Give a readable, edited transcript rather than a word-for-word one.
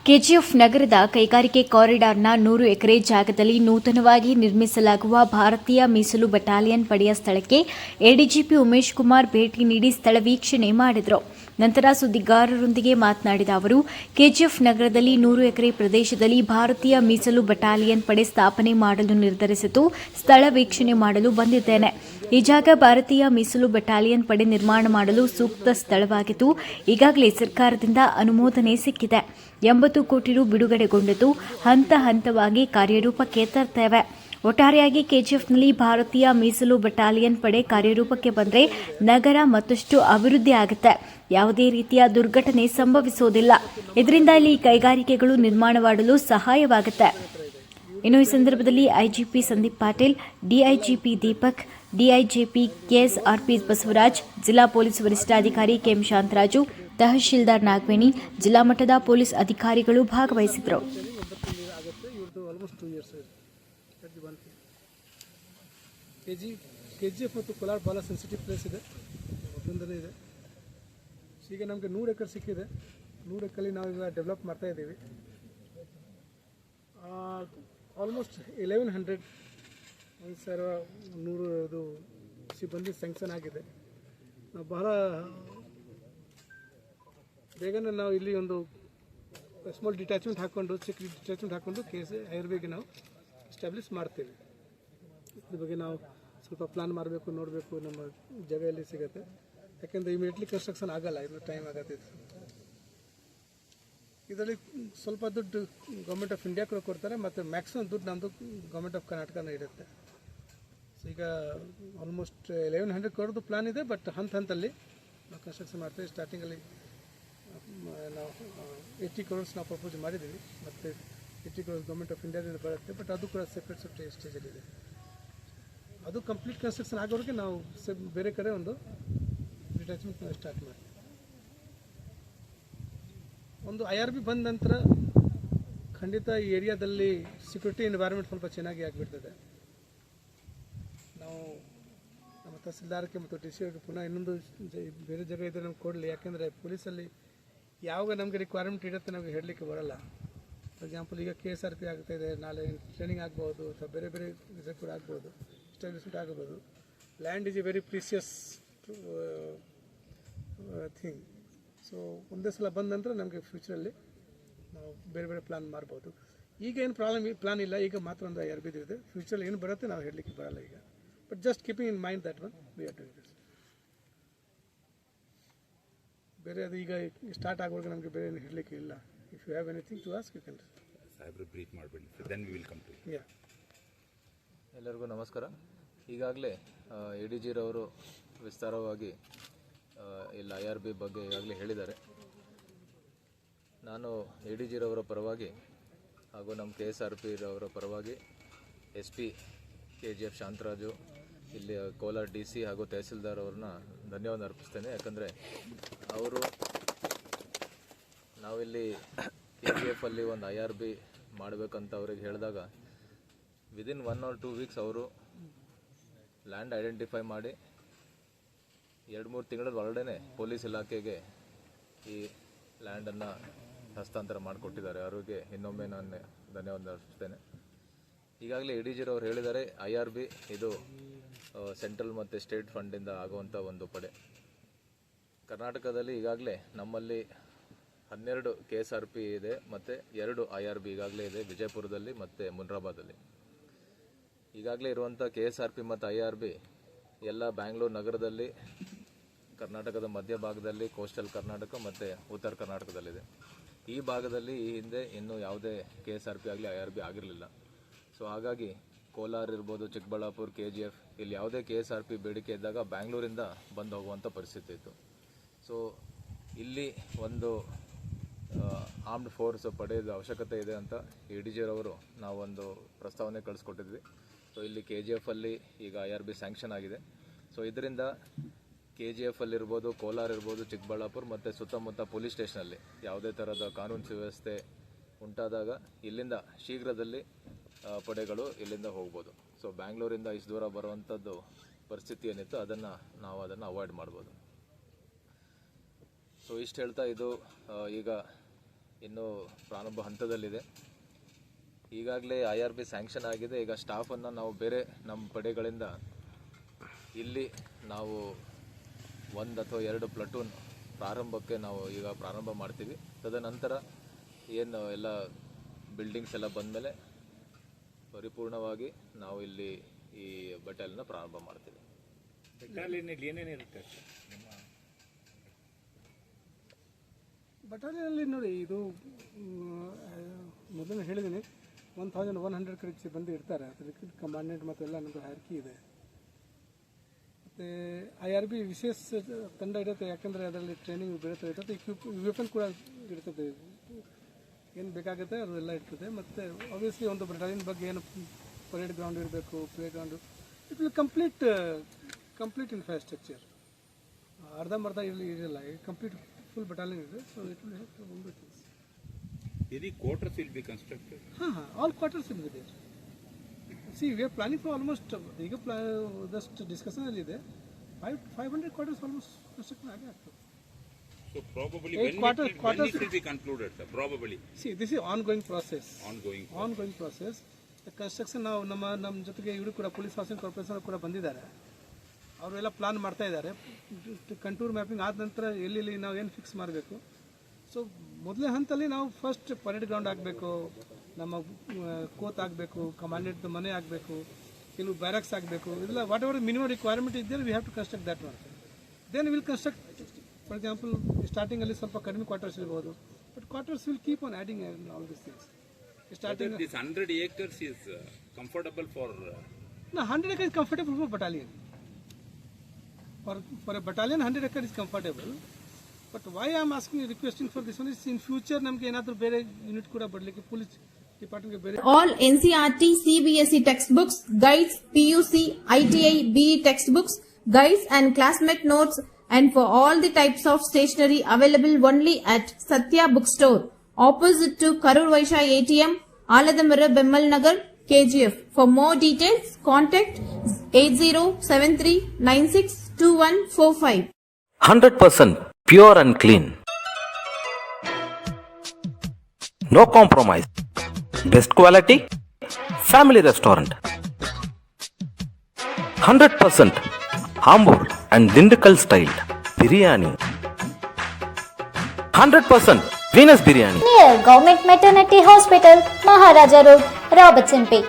KGF ನಗರದ ಕೈಗಾರಿಕೆ ಕಾರಿಡಾರ್ನ 100 ಎಕರೆ ಜಾಗದಲ್ಲಿ ನೂತನವಾಗಿ ನಿರ್ಮಿಸಲಾಗುವ ಭಾರತೀಯ ಮೀಸಲು ಬಟಾಲಿಯನ್ ಪಡೆಯ ಸ್ಥಳಕ್ಕೆ ಎಡಿಜಿಪಿ ಉಮೇಶ್ ಕುಮಾರ್ ಭೇಟಿ ನೀಡಿ ಸ್ಥಳ ವೀಕ್ಷಣೆ ಮಾಡಿದರು. ನಂತರ ಸುದ್ದಿಗಾರರೊಂದಿಗೆ ಮಾತನಾಡಿದ ಅವರು, ಕೆಜಿಎಫ್ ನಗರದಲ್ಲಿ 100 ಎಕರೆ ಪ್ರದೇಶದಲ್ಲಿ ಭಾರತೀಯ ಮೀಸಲು ಬಟಾಲಿಯನ್ ಪಡೆ ಸ್ಥಾಪನೆ ಮಾಡಲು ನಿರ್ಧರಿಸಿದ್ದು, ಸ್ಥಳ ವೀಕ್ಷಣೆ ಮಾಡಲು ಬಂದಿದ್ದೇನೆ. ಈ ಜಾಗ ಭಾರತೀಯ ಮೀಸಲು ಬಟಾಲಿಯನ್ ಪಡೆ ನಿರ್ಮಾಣ ಮಾಡಲು ಸೂಕ್ತ ಸ್ಥಳವಾಗಿದ್ದು, ಈಗಾಗಲೇ ಸರ್ಕಾರದಿಂದ ಅನುಮೋದನೆ ಸಿಕ್ಕಿದೆ. 80 ಕೋಟಿ ರು ಬಿಡುಗಡೆಗೊಂಡಿದ್ದು, ಹಂತ ಹಂತವಾಗಿ ಕಾರ್ಯರೂಪಕ್ಕೆ ತರ್ತೇವೆ. ಒಟ್ಟಾರೆಯಾಗಿ ಕೆಜಿಎಫ್ನಲ್ಲಿ ಭಾರತೀಯ ಮೀಸಲು ಬಟಾಲಿಯನ್ ಪಡೆ ಕಾರ್ಯರೂಪಕ್ಕೆ ಬಂದರೆ ನಗರ ಮತ್ತಷ್ಟು ಅಭಿವೃದ್ಧಿ ಆಗುತ್ತೆ. ಯಾವುದೇ ರೀತಿಯ ದುರ್ಘಟನೆ ಸಂಭವಿಸುವುದಿಲ್ಲ. ಇದರಿಂದ ಇಲ್ಲಿ ಕೈಗಾರಿಕೆಗಳು ನಿರ್ಮಾಣವಾಗಲು ಸಹಾಯವಾಗುತ್ತೆ. ಇನ್ನು ಈ ಸಂದರ್ಭದಲ್ಲಿ ಐಜಿಪಿ ಸಂದೀಪ್ ಪಾಟೀಲ್, ಡಿಐಜಿಪಿ ದೀಪಕ್, ಡಿಐಜಿಪಿ ಕೆಎಸ್ಆರ್ಪಿ ಬಸವರಾಜ್, ಜಿಲ್ಲಾ ಪೊಲೀಸ್ ವರಿಷ್ಠಾಧಿಕಾರಿ ಕೆಎಂ ಶಾಂತರಾಜು, ತಹಶೀಲ್ದಾರ್ ನಾಗವೇಣಿ, ಜಿಲ್ಲಾ ಮಟ್ಟದ ಪೊಲೀಸ್ ಅಧಿಕಾರಿಗಳು ಭಾಗವಹಿಸಿದರು. ಕೆಜಿಎಫ್ ಮತ್ತು ಕೋಲಾರ ಭಾಳ ಸೆನ್ಸಿಟಿವ್ ಪ್ಲೇಸ್ ಇದೆ, ಮೊದಲಿಂದಲೇ ಇದೆ. ಈಗ ನಮಗೆ 100 ಎಕರೆ ಸಿಕ್ಕಿದೆ. 100 ಎಕರೆಲಿ ನಾವು ಈಗ ಡೆವಲಪ್ ಮಾಡ್ತಾ ಇದ್ದೀವಿ. ಆಲ್ಮೋಸ್ಟ್ 1100 1100 ಸಿಬ್ಬಂದಿ ಸ್ಯಾಂಕ್ಷನ್ ಆಗಿದೆ. ಬಹಳ ಬೇಗನೆ ನಾವು ಇಲ್ಲಿ ಒಂದು ಸ್ಮಾಲ್ ಡಿಟ್ಯಾಚ್ಮೆಂಟ್ ಹಾಕ್ಕೊಂಡು, ಸೆಕ್ಯೂರಿಟಿ ಡಿಟ್ಯಾಚ್ಮೆಂಟ್ ಹಾಕ್ಕೊಂಡು ಐಆರ್ಬಿಗೆ ನಾವು ಎಸ್ಟಾಬ್ಲಿಷ್ ಮಾಡ್ತೇವೆ. ಇದ್ರ ಬಗ್ಗೆ ನಾವು ಸ್ವಲ್ಪ ಪ್ಲಾನ್ ಮಾಡಬೇಕು, ನೋಡಬೇಕು ನಮ್ಮ ಜಾಗ ಎಲ್ಲಿ ಸಿಗುತ್ತೆ. ಯಾಕೆಂದರೆ ಇಮಿಡಿಯೇಟ್ಲಿ ಕನ್ಸ್ಟ್ರಕ್ಷನ್ ಆಗಲ್ಲ, ಇನ್ನು ಟೈಮ್ ಆಗತ್ತೆ. ಇದರಲ್ಲಿ ಸ್ವಲ್ಪ ದುಡ್ಡು ಗೌರ್ಮೆಂಟ್ ಆಫ್ ಇಂಡಿಯಾ ಕೂಡ ಕೊಡ್ತಾರೆ, ಮತ್ತು ಮ್ಯಾಕ್ಸಿಮಮ್ ದುಡ್ಡು ನಮ್ಮದು ಗೌರ್ಮೆಂಟ್ ಆಫ್ ಕರ್ನಾಟಕನೇ ಇರುತ್ತೆ. ಸೊ ಈಗ ಆಲ್ಮೋಸ್ಟ್ 1100 ಕೋಟಿದು ಪ್ಲಾನ್ ಇದೆ, ಬಟ್ ಹಂತದಲ್ಲಿ ನಾವು ಕನ್ಸ್ಟ್ರಕ್ಷನ್ ಮಾಡ್ತೇವೆ. ಸ್ಟಾರ್ಟಿಂಗಲ್ಲಿ ನಾವು 80 crores ನಾವು ಪ್ರಪೋಸ್ ಮಾಡಿದ್ದೀವಿ, ಮತ್ತು 80 crores ಗೌರ್ಮೆಂಟ್ ಆಫ್ ಇಂಡಿಯಾದಿಂದ ಬರುತ್ತೆ. ಬಟ್ ಅದು ಕೂಡ ಸೆಪ್ರೇಟ್ ಸ್ಟೇಜಲ್ಲಿದೆ. ಅದು ಕಂಪ್ಲೀಟ್ ಕನ್ಸ್ಟ್ರಕ್ಷನ್ ಆಗೋರಿಗೆ ನಾವು ಬೇರೆ ಕಡೆ ಒಂದು ಡಿಟ್ಯಾಚ್ಮೆಂಟ್ ಸ್ಟಾರ್ಟ್ ಮಾಡ್ತೀವಿ. ಒಂದು ಐಆರ್ಬಿ ಬಂದ ನಂತರ ಖಂಡಿತ ಈ ಏರಿಯಾದಲ್ಲಿ ಸೆಕ್ಯೂರಿಟಿ ಎನ್ವೈರನ್ಮೆಂಟ್ ಸ್ವಲ್ಪ ಚೆನ್ನಾಗಿ ಆಗಿಬಿಡ್ತದೆ. ನಾವು ನಮ್ಮ ತಹಸೀಲ್ದಾರಕ್ಕೆ ಮತ್ತು ಡಿ ಸಿ ಅವರಿಗೆ ಪುನಃ ಇನ್ನೊಂದು ಬೇರೆ ಜಾಗ ಇದ್ದರೆ ನಮ್ಗೆ ಕೊಡಲಿ. ಯಾಕೆಂದರೆ ಪೊಲೀಸಲ್ಲಿ ಯಾವಾಗ ನಮಗೆ ರಿಕ್ವೈರ್ಮೆಂಟ್ ಇರುತ್ತೆ ನಮಗೆ ಹೇಳಲಿಕ್ಕೆ ಬರೋಲ್ಲ. ಫಾರ್ ಎಕ್ಸಾಂಪಲ್ ಈಗ KSRP ಆಗ್ತಾಯಿದೆ, ನಾಳೆ ಟ್ರೈನಿಂಗ್ ಆಗ್ಬೋದು, ಅಥವಾ ಬೇರೆ ಬೇರೆ ವಿಷಯ ಕೂಡ ಆಗ್ಬೋದು, ಎಸ್ಟಾಬ್ಲಿಷ್ಮೆಂಟ್ ಆಗಬಹುದು. Land is A very precious thing. So ಒಂದೇ ಸಲ ಬಂದ ನಂತರ ನಮಗೆ ಫ್ಯೂಚರಲ್ಲಿ ನಾವು ಬೇರೆ ಬೇರೆ ಪ್ಲಾನ್ ಮಾಡ್ಬೋದು. ಈಗ ಏನು ಪ್ಲಾನ್ ಇಲ್ಲ, ಈಗ ಮಾತ್ರ ಒಂದು IRB ಇದೆ. ಫ್ಯೂಚರಲ್ಲಿ ಏನು ಬರುತ್ತೆ ನಾವು ಹೇಳಲಿಕ್ಕೆ ಬರೋಲ್ಲ ಈಗ. But just keeping in mind that one we are doing this. ಬೇರೆ ಅದು ಈಗ ಸ್ಟಾರ್ಟ್ ಆಗೋವಾಗ ನಮಗೆ ಬೇರೆ ಏನು ಹೇಳಲಿಕ್ಕೆ ಇಲ್ಲ. If you have anything to ask you can. ಸಾಹೇಬ್ರು ಬ್ರೀಫ್ ಮಾಡಬೇಡಿ, then we will come to you. ಎಲ್ಲರಿಗೂ ನಮಸ್ಕಾರ. ಈಗಾಗಲೇ ಎಡಿಜಿರವರು ವಿಸ್ತಾರವಾಗಿ ಇಲ್ಲಿ IRB ಬಗ್ಗೆ ಈಗಾಗಲೇ ಹೇಳಿದ್ದಾರೆ. ನಾನು ಎಡಿಜಿರವರ ಪರವಾಗಿ ಹಾಗೂ ನಮ್ಮ KSRP ರವರ ಪರವಾಗಿ SP KGF ಶಾಂತರಾಜು, ಇಲ್ಲಿ ಕೋಲಾರ DC ಹಾಗೂ ತಹಸೀಲ್ದಾರ್ ಅವ್ರನ್ನ ಧನ್ಯವಾದ ಅರ್ಪಿಸ್ತೇನೆ. ಯಾಕಂದರೆ ಅವರು ನಾವಿಲ್ಲಿ KGFಲ್ಲಿ ಒಂದು IRB ಮಾಡಬೇಕಂತ ಅವ್ರಿಗೆ ಹೇಳಿದಾಗ ವಿದಿನ್ 1 or 2 weeks ಅವರು ಲ್ಯಾಂಡ್ ಐಡೆಂಟಿಫೈ ಮಾಡಿ 2-3 ತಿಂಗಳ ಒಳಗಡೆ ಪೊಲೀಸ್ ಇಲಾಖೆಗೆ ಈ ಲ್ಯಾಂಡನ್ನು ಹಸ್ತಾಂತರ ಮಾಡಿಕೊಟ್ಟಿದ್ದಾರೆ. ಅವರಿಗೆ ಇನ್ನೊಮ್ಮೆ ನಾನು ಧನ್ಯವಾದ ಅರ್ಪಿಸ್ತೇನೆ. ಈಗಾಗಲೇ ಎಡಿಜಿರವರು ಹೇಳಿದ್ದಾರೆ, IRB ಇದು ಸೆಂಟ್ರಲ್ ಮತ್ತು ಸ್ಟೇಟ್ ಫಂಡಿಂದ ಆಗುವಂಥ ಒಂದು ಪಡೆ. ಕರ್ನಾಟಕದಲ್ಲಿ ಈಗಾಗಲೇ ನಮ್ಮಲ್ಲಿ 12 KSRP ಇದೆ, ಮತ್ತು 2 IRB ಈಗಾಗಲೇ ಇದೆ, ವಿಜಯಪುರದಲ್ಲಿ ಮತ್ತು ಮುನ್ರಾಬಾದಲ್ಲಿ. ಈಗಾಗಲೇ ಇರುವಂಥ KSRP ಮತ್ತು IRB ಎಲ್ಲ ಬ್ಯಾಂಗ್ಳೂರು ನಗರದಲ್ಲಿ, ಕರ್ನಾಟಕದ ಮಧ್ಯಭಾಗದಲ್ಲಿ, ಕೋಸ್ಟಲ್ ಕರ್ನಾಟಕ ಮತ್ತು ಉತ್ತರ ಕರ್ನಾಟಕದಲ್ಲಿದೆ. ಈ ಭಾಗದಲ್ಲಿ ಈ ಹಿಂದೆ ಇನ್ನೂ ಯಾವುದೇ KSRP ಆಗಲಿ IRB ಆಗಿರಲಿಲ್ಲ. ಸೊ ಹಾಗಾಗಿ ಕೋಲಾರ ಇರ್ಬೋದು, ಚಿಕ್ಕಬಳ್ಳಾಪುರ, KGF ಇಲ್ಲಿ ಯಾವುದೇ KSRP ಬೇಡಿಕೆ ಇದ್ದಾಗ ಬ್ಯಾಂಗ್ಳೂರಿಂದ ಬಂದು ಹೋಗುವಂಥ ಪರಿಸ್ಥಿತಿ ಇತ್ತು. ಸೊ ಇಲ್ಲಿ ಒಂದು ಆರ್ಮ್ಡ್ ಫೋರ್ಸ್ ಪಡೆಯೋದು ಅವಶ್ಯಕತೆ ಇದೆ ಅಂತ ಎಡಿಜಿರವರು ನಾವೊಂದು ಪ್ರಸ್ತಾವನೆ ಕಳಿಸ್ಕೊಟ್ಟಿದ್ವಿ. ಸೊ ಇಲ್ಲಿ KGFಲ್ಲಿ ಈಗ IRB ಸ್ಯಾಂಕ್ಷನ್ ಆಗಿದೆ. ಸೊ ಇದರಿಂದ KGFಲ್ಲಿರ್ಬೋದು, ಕೋಲಾರ ಇರ್ಬೋದು, ಚಿಕ್ಕಬಳ್ಳಾಪುರ ಮತ್ತು ಸುತ್ತಮುತ್ತ ಪೊಲೀಸ್ ಸ್ಟೇಷನಲ್ಲಿ ಯಾವುದೇ ಥರದ ಕಾನೂನು ಸುವ್ಯವಸ್ಥೆ ಉಂಟಾದಾಗ ಇಲ್ಲಿಂದ ಶೀಘ್ರದಲ್ಲಿ ಪಡೆಗಳು ಇಲ್ಲಿಂದ ಹೋಗ್ಬೋದು. ಸೊ ಬ್ಯಾಂಗ್ಳೂರಿಂದ ಇಷ್ಟು ದೂರ ಬರುವಂಥದ್ದು ಪರಿಸ್ಥಿತಿ ಏನಿತ್ತು ನಾವು ಅದನ್ನು ಅವಾಯ್ಡ್ ಮಾಡ್ಬೋದು. ಸೊ ಇಷ್ಟು ಹೇಳ್ತಾ ಇದು ಈಗ ಇನ್ನೂ ಪ್ರಾರಂಭ ಹಂತದಲ್ಲಿದೆ. ಈಗಾಗಲೇ IRB ಸ್ಯಾಂಕ್ಷನ್ ಆಗಿದೆ. ಈಗ ಸ್ಟಾಫನ್ನು ನಾವು ಬೇರೆ ನಮ್ಮ ಪಡೆಗಳಿಂದ ಇಲ್ಲಿ ನಾವು 1 ಅಥವಾ 2 ಪ್ಲಟೂನ್ ಪ್ರಾರಂಭಕ್ಕೆ ನಾವು ಈಗ ಪ್ರಾರಂಭ ಮಾಡ್ತೀವಿ. ತದನಂತರ ಏನು ಎಲ್ಲ ಬಿಲ್ಡಿಂಗ್ಸ್ ಎಲ್ಲ ಬಂದಮೇಲೆ ಪರಿಪೂರ್ಣವಾಗಿ ನಾವು ಇಲ್ಲಿ ಈ ಬಟಾಲಿಯನ್ನ ಪ್ರಾರಂಭ ಮಾಡ್ತೀವಿ. ಬೆಟಾಲಿಯನ್ನಲ್ಲಿ ಏನೇನಿರುತ್ತೆ? ಬಟಾಲಿಯನಲ್ಲಿ ನೋಡಿ, ಇದು ಮೊದಲು ಹೇಳಿದ್ದೀನಿ 1100 ಕಡೆ ಬಂದು ಇರ್ತಾರೆ. ಅದಕ್ಕೆ ಕಮಾಂಡೆಂಟ್ ಮತ್ತು ಎಲ್ಲ ನಮ್ಮದು ಹೈರಾರ್ಕಿ ಇದೆ. ಮತ್ತು IRB ವಿಶೇಷ ತಂಡ ಇರುತ್ತೆ, ಯಾಕಂದರೆ ಅದರಲ್ಲಿ ಟ್ರೈನಿಂಗ್ ಬೀಳುತ್ತೆ ಇರ್ತದೆ. ವೆಪನ್ ಕೂಡ ಇರ್ತದೆ, ಏನು ಬೇಕಾಗುತ್ತೆ ಅದೆಲ್ಲ ಇರ್ತದೆ. ಮತ್ತು ಆಬ್ವಿಯಸ್ಲಿ ಒಂದು ಬಟಾಲಿಯನ್ ಬಗ್ಗೆ ಏನು ಪರೇಡ್ ಗ್ರೌಂಡ್ ಇರಬೇಕು, play ground, it will complete infrastructure. ಅರ್ಧಂಬರ್ಧ ಇಲ್ಲಿ ಇರಲ್ಲ, complete full battalion is there, so it will have to do things. Any quarters will be constructed? All quarters will be there. See, we are planning for almost, just discussion already there, 500 quarters almost construction agya. So probably when it will be concluded, sir? Probably. See, this is ongoing process. Ongoing process. The construction now ನಮ್ಮ ಜೊತೆಗೆ ಇವರು ಕೂಡ police housing corporation ಕೂಡ ಬಂದಿದ್ದಾರೆ. ಅವರೆಲ್ಲ plan ಮಾಡ್ತಾ ಇದ್ದಾರೆ. ಕಂಟೂರ್ mapping ಆದ ನಂತರ ಎಲ್ಲಿ ನಾವು ಏನು ಫಿಕ್ಸ್ ಮಾಡಬೇಕು. ಸೊ ಮೊದಲನೇ ಹಂತದಲ್ಲಿ ನಾವು ಫಸ್ಟ್ ಪರೇಡ್ ಗ್ರೌಂಡ್ ಆಗಬೇಕು, ನಮ್ಮ ಕೋತ್ ಆಗಬೇಕು, ಕಮಾಂಡೆಂಟ್ ಮನೆ ಆಗಬೇಕು, ಕೆಲವು ಬ್ಯಾರಕ್ಸ್ ಆಗಬೇಕು. ಇದೆಲ್ಲ ವಾಟ್ ಎವರ್ ಮಿನಿಮಮ್ ರಿಕ್ವೈರ್ಮೆಂಟ್ ಇದ್ದರೆ we have to construct that one. Then will construct. For example ಸ್ಟಾರ್ಟಿಂಗಲ್ಲಿ ಸ್ವಲ್ಪ ಕಡಿಮೆ ಕ್ವಾರ್ಟರ್ಸ್ ಇರ್ಬೋದು, but quarters will keep on adding all this things. Starting this 100 acres is comfortable for... No, 100 acres is comfortable for battalion. For a battalion, 100 acres is comfortable. But why I am requesting for this one is in future ನಮಗೆ ಏನಾದರೂ ಬೇರೆ unit ಕೂಡ ಬರಲಿಕ್ಕೆ police ಡಿಪಾರ್ಟ್ಮೆಂಟ್ಗೆ ಬೇರೆ. All NCERT, CBSE textbooks, guides, PUC, ITI, BE textbooks, guides and classmate notes, and for all the types of stationery available only at Satya Bookstore, opposite to Karur Vaishya ATM, Aladamara, Bemmal Nagar, KGF. For more details, contact 8073962145. 100% pure and clean. No compromise. Best quality. Family restaurant. 100% Ambur and Dindigul style biryani. 100% Venus biryani. Near Government Maternity Hospital, Maharaja Road, Robertson Bay.